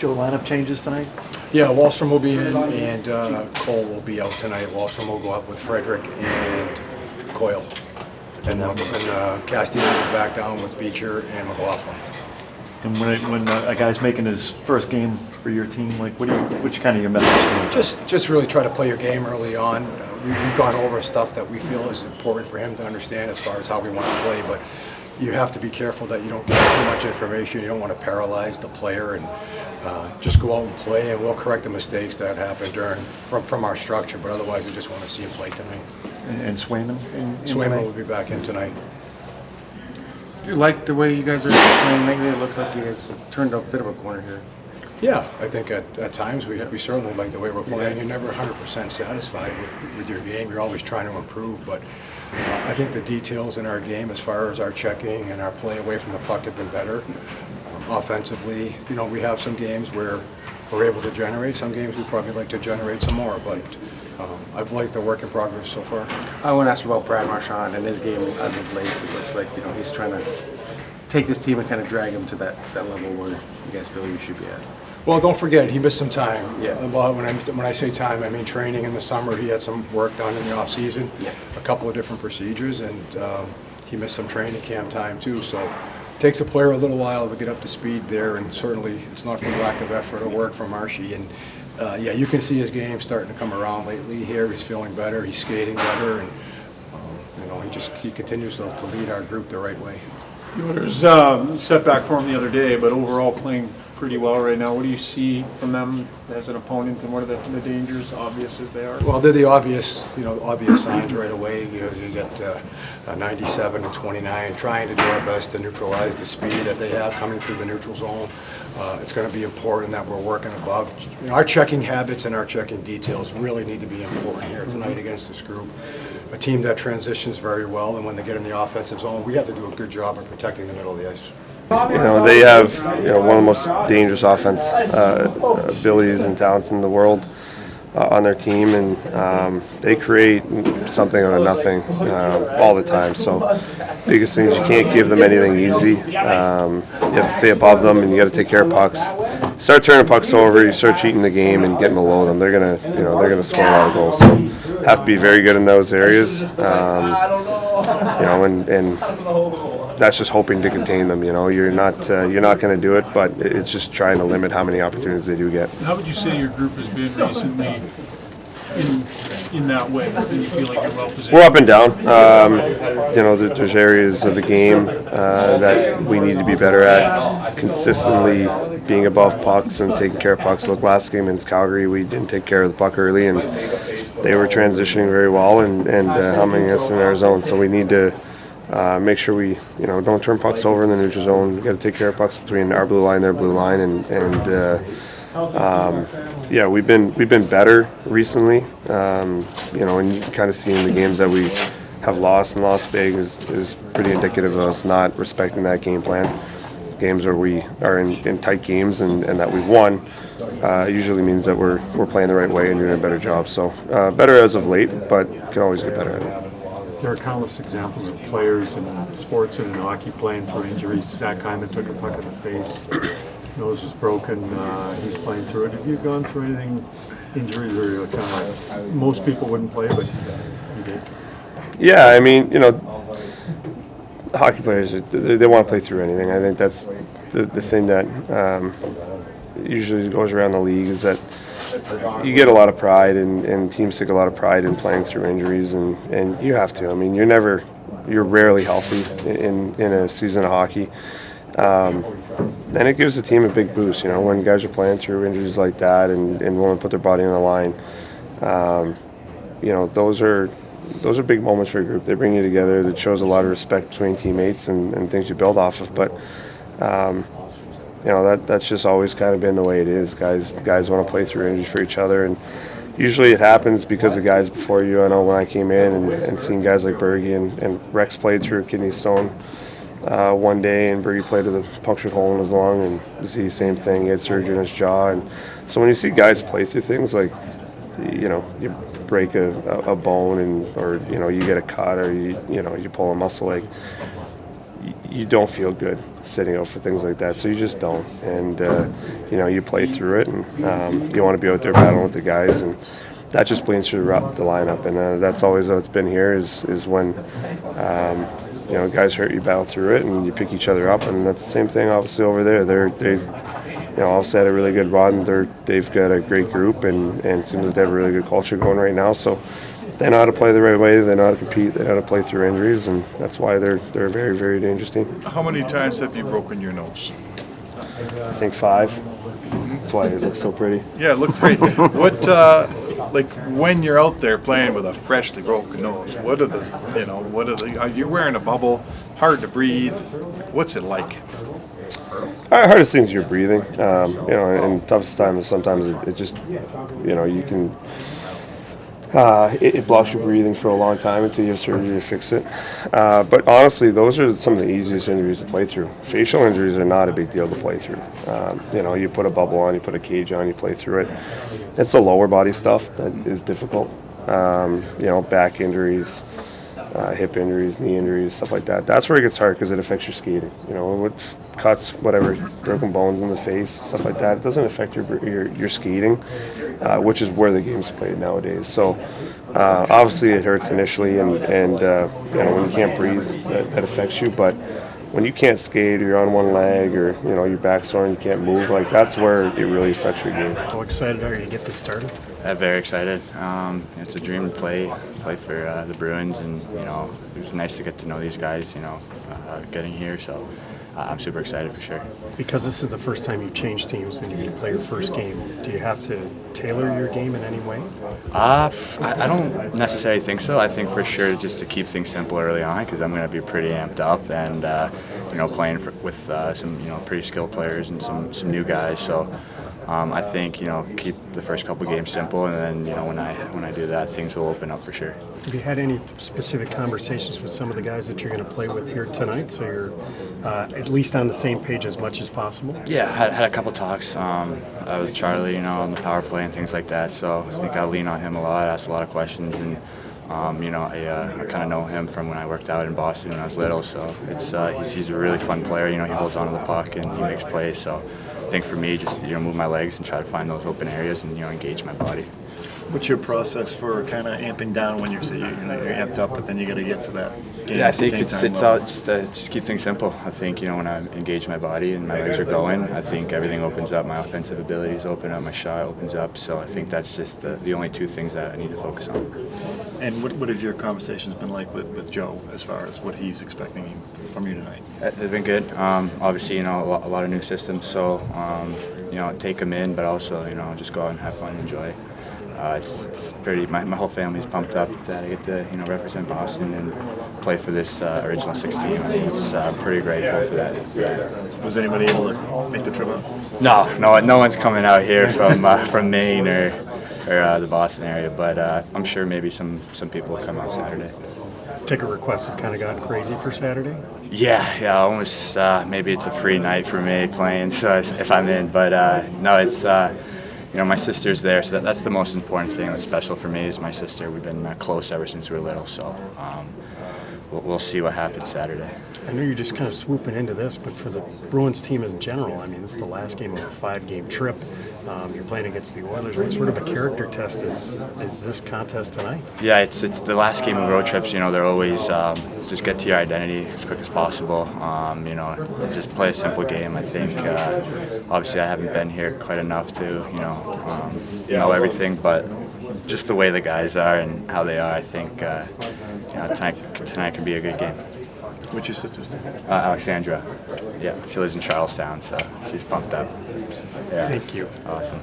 Joe, lineup changes tonight? Yeah, Wahlstrom will be in, and Cole will be out tonight. Wahlstrom will go up with Frederick and Coyle. And Castillo will back down with Beecher and McLaughlin. And when a guy's making his first game for your team, like what's kind of your message to him? Just really try to play your game early on. We've gone over stuff that we feel is important for him to understand as far as how we want to play, but you have to be careful that you don't give too much information. You don't want to paralyze the player, and just go out and play, and we'll correct the mistakes that happen from our structure. But otherwise, we just want to see him play tonight. And Swayman? Swayman will be back in tonight. Do you like the way you guys are playing lately? It looks like you guys have turned a bit of a corner here. Yeah, I think at times we certainly like the way we're playing. You're never 100% satisfied with your game. You're always trying to improve, but I think the details in our game as far as our checking and our play away from the puck have been better. Offensively, we have some games where we're able to generate. Some games we probably like to generate some more, but I've liked the work in progress so far. I want to ask you about Brad Marchand and his game as of late. It looks like he's trying to take this team and kind of drag him to that level where you guys feel you should be at. Well, don't forget, he missed some time. Yeah. Well, when I say time, I mean training in the summer. He had some work done in the off season, a couple of different procedures, and he missed some training camp time too. So it takes a player a little while to get up to speed there, and certainly it's not from lack of effort or work from Marchand. And yeah, you can see his game starting to come around lately here. He's feeling better. He's skating better, and he continues to lead our group the right way. The Oilers setback for him the other day, but overall playing pretty well right now. What do you see from them as an opponent, and what are the dangers, obvious as they are? Well, they're the obvious signs right away. You get 97 and 29, trying to do our best to neutralize the speed that they have coming through the neutral zone. It's going to be important that we're working above. Our checking habits and our checking details really need to be important here tonight against this group. A team that transitions very well, and when they get in the offensive zone, we have to do a good job of protecting the middle of the ice. They have one of the most dangerous offense abilities and talents in the world on their team, and they create something out of nothing all the time. So biggest thing is you can't give them anything easy. You have to stay above them, and you got to take care of pucks. Start turning pucks over, you start cheating the game and getting below them. They're gonna score a lot of goals. So have to be very good in those areas. And that's just hoping to contain them. You're not going to do it, but it's just trying to limit how many opportunities they do get. How would you say your group has been recently in that way? Do you feel like you're well positioned? We're up and down. There's areas of the game that we need to be better at. Consistently being above pucks and taking care of pucks. Like last game against Calgary, we didn't take care of the puck early, and they were transitioning very well and humming us in our zone. So we need to make sure we don't turn pucks over in the neutral zone. We got to take care of pucks between our blue line, their blue line, yeah, we've been better recently. And you can kind of see in the games that we have lost and lost big is pretty indicative of us not respecting that game plan. Games where we are in tight games and that we've won usually means that we're playing the right way and doing a better job. So better as of late, but can always get better at it. There are countless examples of players in sports and in hockey playing through injuries. Zach Hyman took a puck in the face. Nose was broken. He's playing through it. Have you gone through anything, injuries, or you're kind of like, most people wouldn't play, but you did? Yeah, I mean, hockey players, they want to play through anything. I think that's the thing that usually goes around the league is that you get a lot of pride, and teams take a lot of pride in playing through injuries, and you have to. I mean, you're rarely healthy in a season of hockey. And it gives the team a big boost, when guys are playing through injuries like that and willing to put their body on the line. Those are big moments for a group. They bring you together. That shows a lot of respect between teammates and things you build off of. But that's just always kind of been the way it is. Guys want to play through injuries for each other, and usually it happens because of guys before you. I know when I came in and seeing guys like Bergie and Rex played through a kidney stone one day, and Bergie played with a punctured hole in his lung, and you see the same thing. He had surgery in his jaw, and so when you see guys play through things like, you break a bone or you get a cut or you pull a muscle, like you don't feel good sitting out for things like that, so you just don't. And you play through it, and you want to be out there battling with the guys, and that just bleeds through the lineup. And that's always how it's been here. Is when guys hurt, you battle through it, and you pick each other up. And that's the same thing, obviously, over there. They've obviously had a really good run. They've got a great group, and seems like they have a really good culture going right now. So they know how to play the right way. They know how to compete. They know how to play through injuries, and that's why they're a very, very dangerous team. How many times have you broken your nose? I think 5. That's why it looks so pretty. Yeah, it looked great. What, when you're out there playing with a freshly broken nose, are you wearing a bubble, hard to breathe? What's it like? Hardest thing is your breathing. And toughest time is sometimes it just, you can. It blocks your breathing for a long time until you have surgery to fix it. But honestly, those are some of the easiest injuries to play through. Facial injuries are not a big deal to play through. You put a bubble on, you put a cage on, you play through it. It's the lower body stuff that is difficult. Back injuries, hip injuries, knee injuries, stuff like that. That's where it gets hard because it affects your skating. With cuts, whatever, broken bones in the face, stuff like that. It doesn't affect your skating, which is where the game's played nowadays. So obviously it hurts initially, and when you can't breathe, that affects you. But when you can't skate, or you're on one leg, or your back's sore and you can't move, that's where it really affects your game. How excited are you to get this started? Very excited. It's a dream to play for the Bruins, and it was nice to get to know these guys. Getting here, so I'm super excited for sure. Because this is the first time you've changed teams and you're going to play your first game, do you have to tailor your game in any way? I don't necessarily think so. I think for sure just to keep things simple early on, because I'm going to be pretty amped up and playing with some pretty skilled players and some new guys. So I think keep the first couple games simple, and then when I do that, things will open up for sure. Have you had any specific conversations with some of the guys that you're going to play with here tonight, so you're at least on the same page as much as possible? Yeah, had a couple talks with Charlie, on the power play and things like that. So I think I lean on him a lot, ask a lot of questions, and I kind of know him from when I worked out in Boston when I was little. So he's a really fun player. He holds on to the puck and he makes plays. So I think for me, just move my legs and try to find those open areas and engage my body. What's your process for kind of amping down when you're amped up, but then you got to get to that game? Yeah, I think game it's level? all just keep things simple. I think when I engage my body and my legs are going, I think everything opens up. My offensive abilities open up, my shot opens up. So I think that's just the only two things that I need to focus on. And what have your conversations been like with Joe as far as what he's expecting from you tonight? They've been good. Obviously, a lot of new systems. So take them in, but also just go out and have fun and enjoy. It's pretty. My whole family's pumped up that I get to represent Boston and play for this original 16. It's pretty grateful for that. Was anybody able to make the trip out? No one's coming out here from Maine or the Boston area, but I'm sure maybe some people will come out Saturday. Ticket requests have kind of gotten crazy for Saturday? Yeah, almost. Maybe it's a free night for me playing, so if I'm in, but no, it's. My sister's there, so that's the most important thing that's special for me is my sister. We've been close ever since we were little, so we'll see what happens Saturday. I know you're just kind of swooping into this, but for the Bruins team in general, this is the last game of a 5-game trip. You're playing against the Oilers. What sort of a character test is this contest tonight? Yeah, it's the last game of road trips. They're always just get to your identity as quick as possible. Just play a simple game. I think obviously I haven't been here quite enough to know everything, but just the way the guys are and how they are, I think tonight could be a good game. What's your sister's name? Alexandra. Yeah, she lives in Charlestown, so she's pumped up. Yeah. Thank you. Awesome.